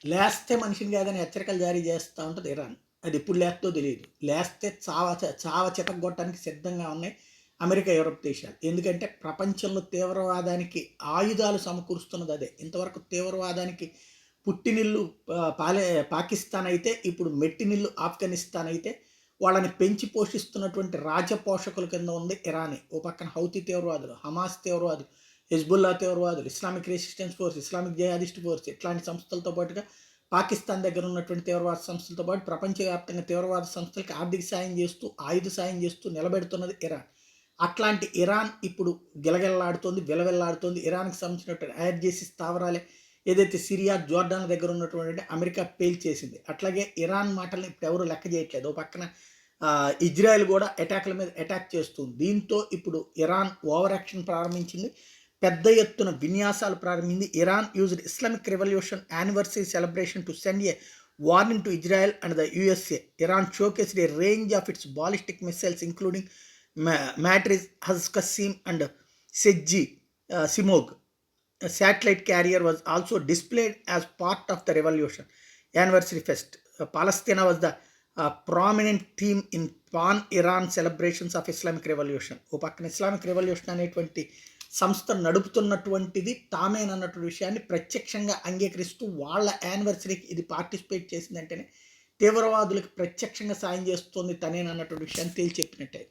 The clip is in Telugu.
లేస్తే మనిషిని కాదని హెచ్చరికలు జారీ చేస్తూ ఉంటుంది ఇరాన్. అది ఎప్పుడు లేస్తో తెలియదు. లేస్తే చావ చితగ్గొట్టడానికి సిద్ధంగా ఉన్నాయి అమెరికా, యూరప్ దేశాలు. ఎందుకంటే ప్రపంచంలో తీవ్రవాదానికి ఆయుధాలు సమకూరుస్తున్నది అదే. ఇంతవరకు తీవ్రవాదానికి పుట్టినిల్లు పాకిస్తాన్ అయితే, ఇప్పుడు మెట్టినిల్లు ఆఫ్ఘనిస్తాన్ అయితే, వాళ్ళని పెంచి పోషిస్తున్నటువంటి రాజపోషకుల కింద ఉంది ఇరానే. ఓ పక్కన హౌతీ తీవ్రవాదులు, హమాస్ తీవ్రవాదులు, హిజ్బుల్లా తీవ్రవాదులు, Islamic resistance force, Islamic jihadist force ఇట్లాంటి సంస్థలతో పాటుగా పాకిస్తాన్ దగ్గర ఉన్నటువంటి తీవ్రవాద సంస్థలతో పాటు ప్రపంచవ్యాప్తంగా తీవ్రవాద సంస్థలకి ఆర్థిక సాయం చేస్తూ, ఆయుధ సాయం చేస్తూ నిలబెడుతున్నది ఇరాన్. అట్లాంటి ఇరాన్ ఇప్పుడు గిలగిల్లాడుతోంది, విలవిల్లాడుతోంది. ఇరాన్కి సంబంధించినటువంటి ఐఆర్జీసీ స్థావరాలే ఏదైతే సిరియా, జోర్డాన్ దగ్గర ఉన్నటువంటి అమెరికా పేల్చేసింది. అట్లాగే ఇరాన్ మాటల్ని ఇప్పుడు ఎవరు లెక్క చేయట్లేదు. ఓ పక్కన ఇజ్రాయెల్ కూడా అటాక్ల మీద అటాక్ చేస్తుంది. దీంతో ఇప్పుడు ఇరాన్ ఓవర్ యాక్షన్ ప్రారంభించింది. పెద్ద ఎత్తున విన్యాసాలు ప్రారంభించింది. Iran used Islamic revolution anniversary celebration to send A warning to Israel and the USA. Iran showcased A range of it's ballistic missiles including Matriz, Haz-Qassim and Sejji Simog. A satellite carrier was also displayed as part of the Revolution Anniversary Fest. Palestina was the prominent theme in Pan-Iran celebrations of Islamic Revolution. ఓ పక్కన ఇస్లామిక్ రెవల్యూషన్ అనేటువంటి సంస్థ నడుపుతున్నటువంటిది తామేనన్నటువంటి విషయాన్ని ప్రత్యక్షంగా అంగీకరిస్తూ వాళ్ళ యానివర్సరీకి ఇది పార్టిసిపేట్ చేసిందంటేనే తీవ్రవాదులకు ప్రత్యక్షంగా సాయం చేస్తుంది తనేనన్నటువంటి విషయాన్ని తేల్చి చెప్పినట్టే.